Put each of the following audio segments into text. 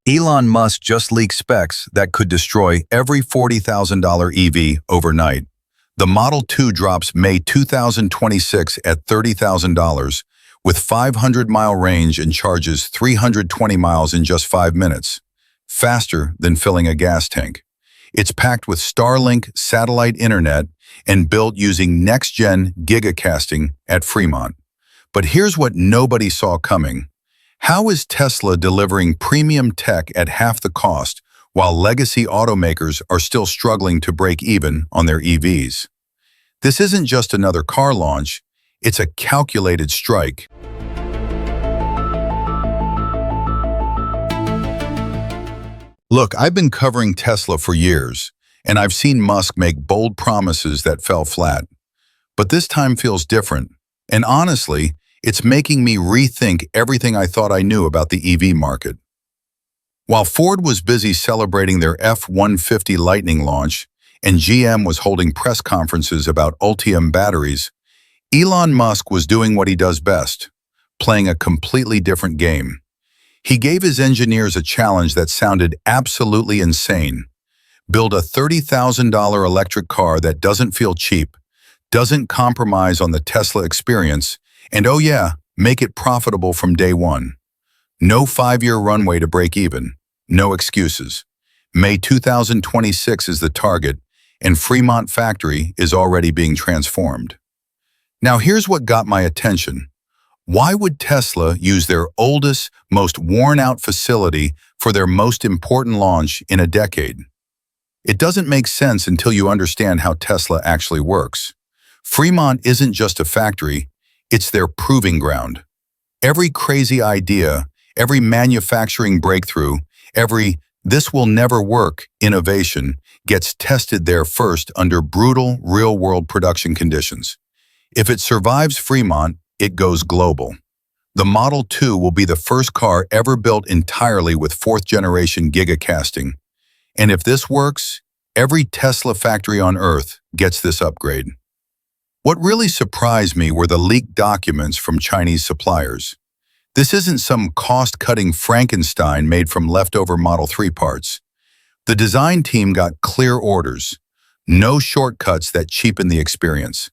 Elon Musk just leaked specs that could destroy every $40,000 EV overnight. The Model 2 drops May 2026 at $30,000 with 500-mile range and charges 320 miles in just 5 minutes, faster than filling a gas tank. It's packed with Starlink satellite internet and built using next-gen Giga casting at Fremont. But here's what nobody saw coming. How is Tesla delivering premium tech at half the cost while legacy automakers are still struggling to break even on their EVs? This isn't just another car launch, it's a calculated strike. Look, I've been covering Tesla for years, and I've seen Musk make bold promises that fell flat. But this time feels different, and honestly, it's making me rethink everything I thought I knew about the EV market. While Ford was busy celebrating their F-150 Lightning launch and GM was holding press conferences about Ultium batteries, Elon Musk was doing what he does best, playing a completely different game. He gave his engineers a challenge that sounded absolutely insane. Build a $30,000 electric car that doesn't feel cheap, doesn't compromise on the Tesla experience, and oh yeah, make it profitable from day one. No 5-year runway to break even. No excuses. May 2026 is the target, and Fremont factory is already being transformed. Now here's what got my attention. Why would Tesla use their oldest, most worn-out facility for their most important launch in a decade? It doesn't make sense until you understand how Tesla actually works. Fremont isn't just a factory, it's their proving ground. Every crazy idea, every manufacturing breakthrough, every "this will never work" innovation gets tested there first under brutal, real-world production conditions. If it survives Fremont, it goes global. The Model 2 will be the first car ever built entirely with fourth-generation Giga casting. And if this works, every Tesla factory on Earth gets this upgrade. What really surprised me were the leaked documents from Chinese suppliers. This isn't some cost-cutting Frankenstein made from leftover Model 3 parts. The design team got clear orders, no shortcuts that cheapen the experience.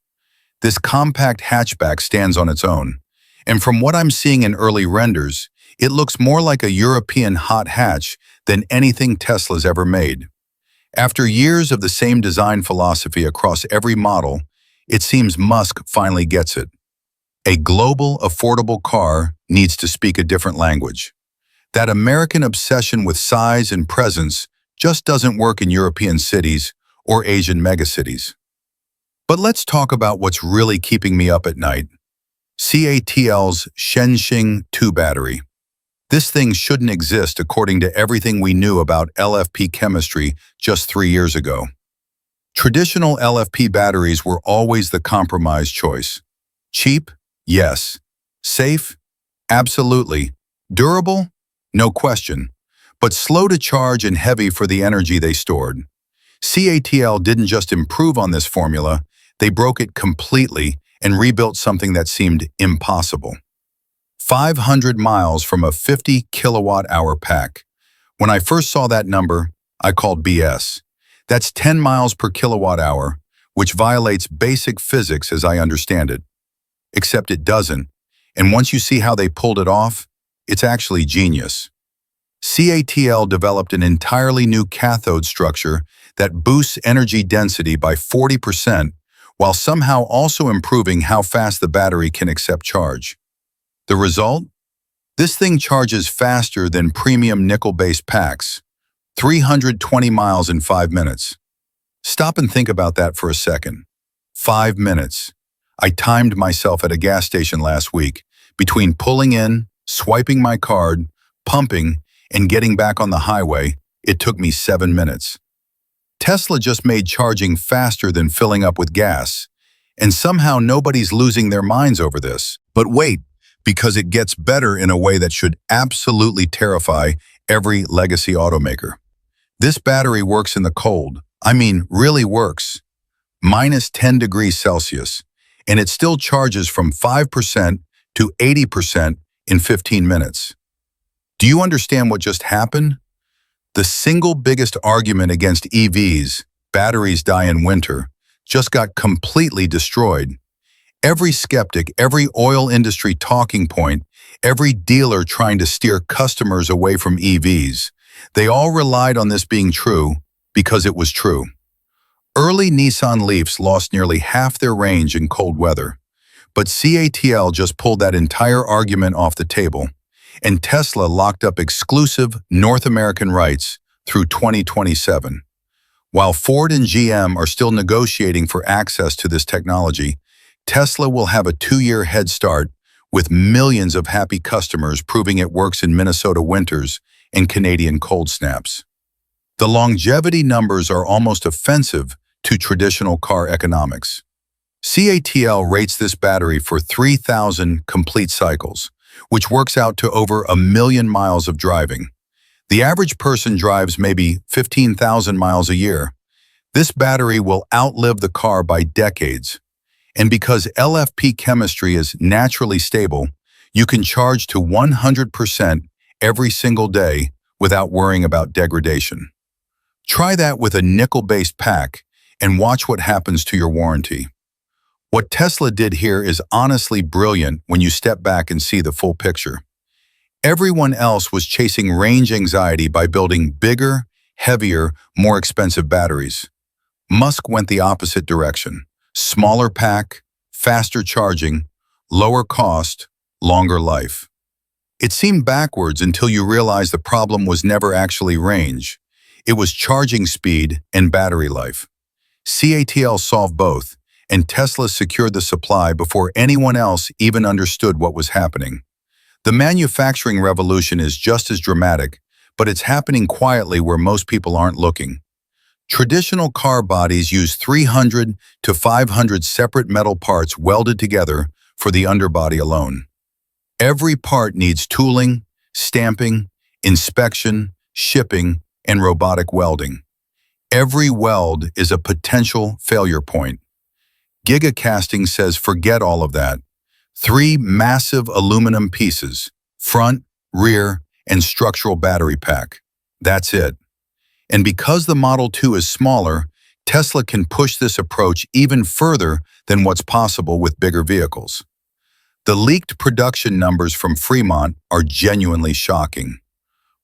This compact hatchback stands on its own, and from what I'm seeing in early renders, it looks more like a European hot hatch than anything Tesla's ever made. After years of the same design philosophy across every model, it seems Musk finally gets it. A global, affordable car needs to speak a different language. That American obsession with size and presence just doesn't work in European cities or Asian megacities. But let's talk about what's really keeping me up at night. CATL's Shenzhen 2 battery. This thing shouldn't exist according to everything we knew about LFP chemistry just 3 years ago. Traditional LFP batteries were always the compromise choice. Cheap? Yes. Safe? Absolutely. Durable? No question. But slow to charge and heavy for the energy they stored. CATL didn't just improve on this formula, they broke it completely and rebuilt something that seemed impossible. 500 miles from a 50 kilowatt-hour pack. When I first saw that number, I called BS. That's 10 miles per kilowatt hour, which violates basic physics as I understand it. Except it doesn't, and once you see how they pulled it off, it's actually genius. CATL developed an entirely new cathode structure that boosts energy density by 40% while somehow also improving how fast the battery can accept charge. The result? This thing charges faster than premium nickel-based packs. 320 miles in 5 minutes. Stop and think about that for a second. 5 minutes. I timed myself at a gas station last week. Between pulling in, swiping my card, pumping, and getting back on the highway, it took me 7 minutes. Tesla just made charging faster than filling up with gas, and somehow nobody's losing their minds over this. But wait, because it gets better in a way that should absolutely terrify every legacy automaker. This battery works in the cold. I mean, really works. Minus 10 degrees Celsius, and it still charges from 5% to 80% in 15 minutes. Do you understand what just happened? The single biggest argument against EVs, batteries die in winter, just got completely destroyed. Every skeptic, every oil industry talking point, every dealer trying to steer customers away from EVs, they all relied on this being true because it was true. Early Nissan Leafs lost nearly half their range in cold weather, but CATL just pulled that entire argument off the table, and Tesla locked up exclusive North American rights through 2027. While Ford and GM are still negotiating for access to this technology, Tesla will have a 2-year head start with millions of happy customers proving it works in Minnesota winters and Canadian cold snaps. The longevity numbers are almost offensive to traditional car economics. CATL rates this battery for 3,000 complete cycles, which works out to over 1 million miles of driving. The average person drives maybe 15,000 miles a year. This battery will outlive the car by decades. And because LFP chemistry is naturally stable, you can charge to 100% every single day without worrying about degradation. Try that with a nickel-based pack and watch what happens to your warranty. What Tesla did here is honestly brilliant when you step back and see the full picture. Everyone else was chasing range anxiety by building bigger, heavier, more expensive batteries. Musk went the opposite direction. Smaller pack, faster charging, lower cost, longer life. It seemed backwards until you realized the problem was never actually range. It was charging speed and battery life. CATL solved both, and Tesla secured the supply before anyone else even understood what was happening. The manufacturing revolution is just as dramatic, but it's happening quietly where most people aren't looking. Traditional car bodies use 300 to 500 separate metal parts welded together for the underbody alone. Every part needs tooling, stamping, inspection, shipping, and robotic welding. Every weld is a potential failure point. Giga casting says forget all of that. 3 massive aluminum pieces, front, rear, and structural battery pack. That's it. And because the Model 2 is smaller, Tesla can push this approach even further than what's possible with bigger vehicles. The leaked production numbers from Fremont are genuinely shocking.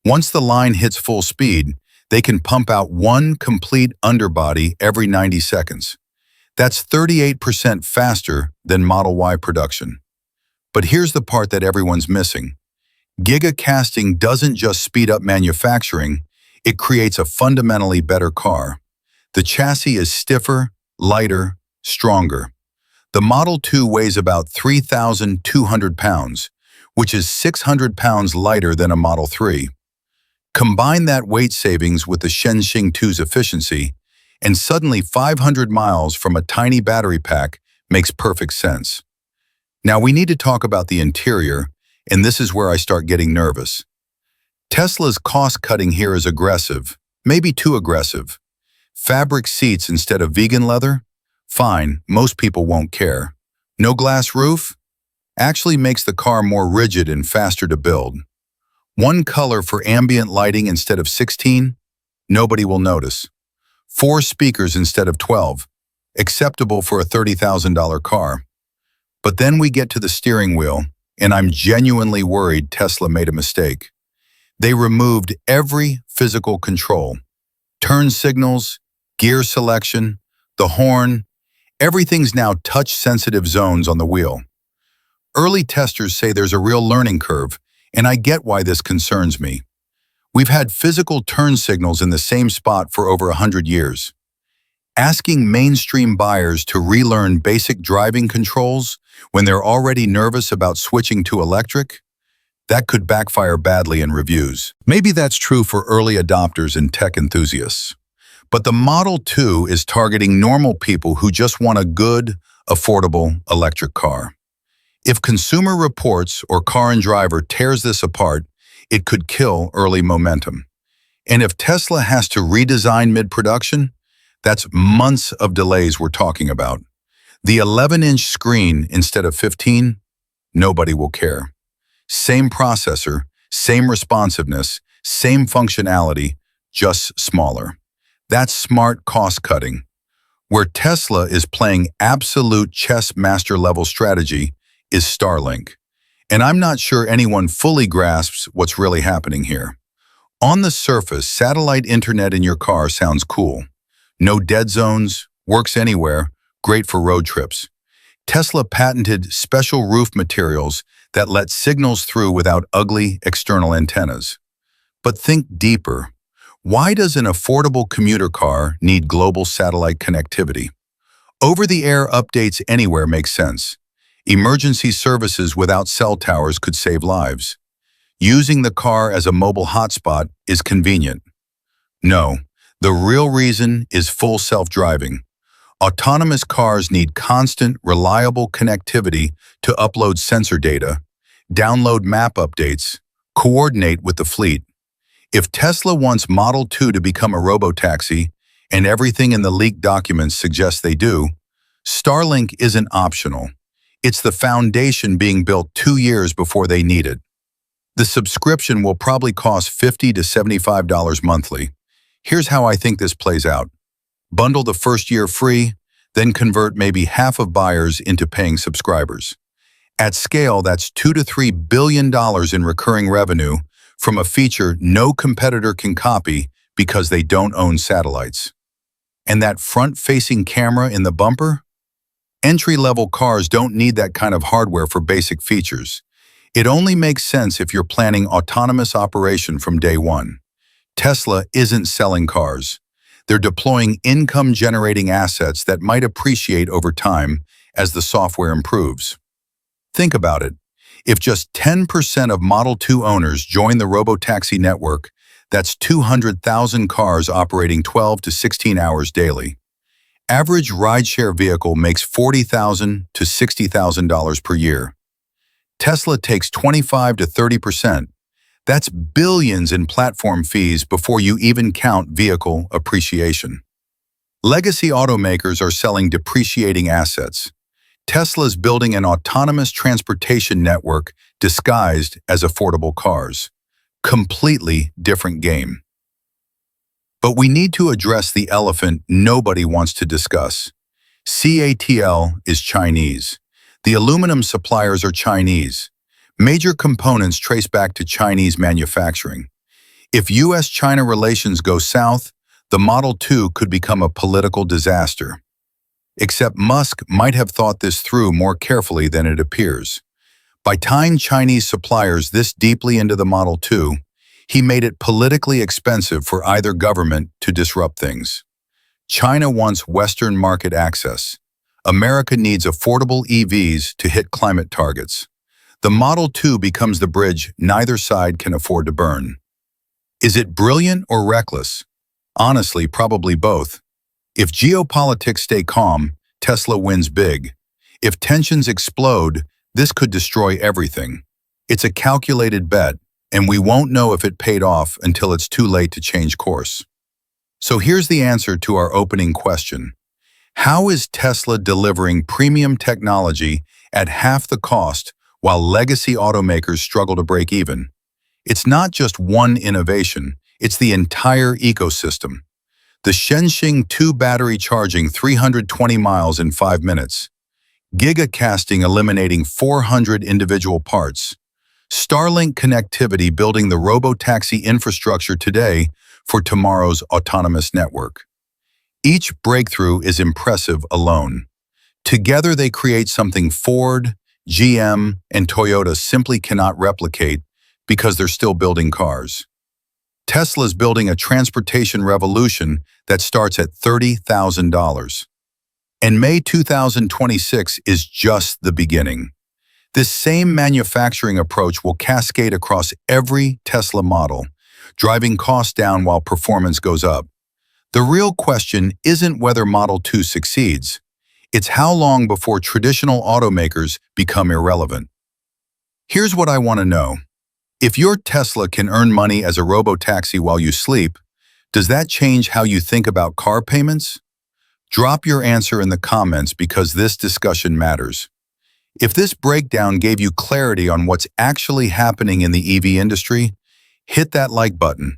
Once the line hits full speed, they can pump out 1 complete underbody every 90 seconds. That's 38% faster than Model Y production. But here's the part that everyone's missing. Giga casting doesn't just speed up manufacturing, it creates a fundamentally better car. The chassis is stiffer, lighter, stronger. The Model 2 weighs about 3,200 pounds, which is 600 pounds lighter than a Model 3. Combine that weight savings with the Shenzhou 2's efficiency, and suddenly 500 miles from a tiny battery pack makes perfect sense. Now we need to talk about the interior, and this is where I start getting nervous. Tesla's cost-cutting here is aggressive, maybe too aggressive. Fabric seats instead of vegan leather? Fine, most people won't care. No glass roof? Actually makes the car more rigid and faster to build. 1 color for ambient lighting instead of 16? Nobody will notice. 4 speakers instead of 12? Acceptable for a $30,000 car. But then we get to the steering wheel, and I'm genuinely worried Tesla made a mistake. They removed every physical control. Turn signals, gear selection, the horn, everything's now touch-sensitive zones on the wheel. Early testers say there's a real learning curve, and I get why this concerns me. We've had physical turn signals in the same spot for over 100 years. Asking mainstream buyers to relearn basic driving controls when they're already nervous about switching to electric? That could backfire badly in reviews. Maybe that's true for early adopters and tech enthusiasts. But the Model 2 is targeting normal people who just want a good, affordable electric car. If Consumer Reports or Car and Driver tears this apart, it could kill early momentum. And if Tesla has to redesign mid-production, that's months of delays we're talking about. The 11-inch screen instead of 15, nobody will care. Same processor, same responsiveness, same functionality, just smaller. That's smart cost-cutting. Where Tesla is playing absolute chess master-level strategy is Starlink. And I'm not sure anyone fully grasps what's really happening here. On the surface, satellite internet in your car sounds cool. No dead zones, works anywhere, great for road trips. Tesla patented special roof materials that let signals through without ugly external antennas. But think deeper. Why does an affordable commuter car need global satellite connectivity? Over-the-air updates anywhere make sense. Emergency services without cell towers could save lives. Using the car as a mobile hotspot is convenient. No, the real reason is full self-driving. Autonomous cars need constant, reliable connectivity to upload sensor data, download map updates, coordinate with the fleet. If Tesla wants Model 2 to become a robotaxi, and everything in the leaked documents suggests they do, Starlink isn't optional. It's the foundation being built 2 years before they need it. The subscription will probably cost $50 to $75 monthly. Here's how I think this plays out. Bundle the first year free, then convert maybe half of buyers into paying subscribers. At scale, that's $2 to $3 billion in recurring revenue from a feature no competitor can copy because they don't own satellites. And that front-facing camera in the bumper? Entry-level cars don't need that kind of hardware for basic features. It only makes sense if you're planning autonomous operation from day one. Tesla isn't selling cars. They're deploying income-generating assets that might appreciate over time as the software improves. Think about it. If just 10% of Model 2 owners join the robotaxi network, that's 200,000 cars operating 12 to 16 hours daily. Average rideshare vehicle makes $40,000 to $60,000 per year. Tesla takes 25 to 30%. That's billions in platform fees before you even count vehicle appreciation. Legacy automakers are selling depreciating assets. Tesla's building an autonomous transportation network disguised as affordable cars. Completely different game. But we need to address the elephant nobody wants to discuss. CATL is Chinese. The aluminum suppliers are Chinese. Major components trace back to Chinese manufacturing. If US-China relations go south, the Model 2 could become a political disaster. Except Musk might have thought this through more carefully than it appears. By tying Chinese suppliers this deeply into the Model 2, he made it politically expensive for either government to disrupt things. China wants Western market access. America needs affordable EVs to hit climate targets. The Model 2 becomes the bridge neither side can afford to burn. Is it brilliant or reckless? Honestly, probably both. If geopolitics stay calm, Tesla wins big. If tensions explode, this could destroy everything. It's a calculated bet, and we won't know if it paid off until it's too late to change course. So here's the answer to our opening question. How is Tesla delivering premium technology at half the cost while legacy automakers struggle to break even? It's not just one innovation, it's the entire ecosystem. The Shenzhen 2 battery charging 320 miles in 5 minutes. Giga casting eliminating 400 individual parts. Starlink connectivity building the robotaxi infrastructure today for tomorrow's autonomous network. Each breakthrough is impressive alone. Together they create something Ford, GM, and Toyota simply cannot replicate because they're still building cars. Tesla's building a transportation revolution that starts at $30,000. And May 2026 is just the beginning. This same manufacturing approach will cascade across every Tesla model, driving costs down while performance goes up. The real question isn't whether Model 2 succeeds. It's how long before traditional automakers become irrelevant. Here's what I want to know. If your Tesla can earn money as a robotaxi while you sleep, does that change how you think about car payments? Drop your answer in the comments because this discussion matters. If this breakdown gave you clarity on what's actually happening in the EV industry, hit that like button.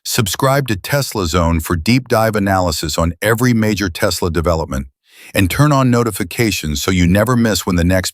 Subscribe to Tesla Zone for deep dive analysis on every major Tesla development, and turn on notifications so you never miss when the next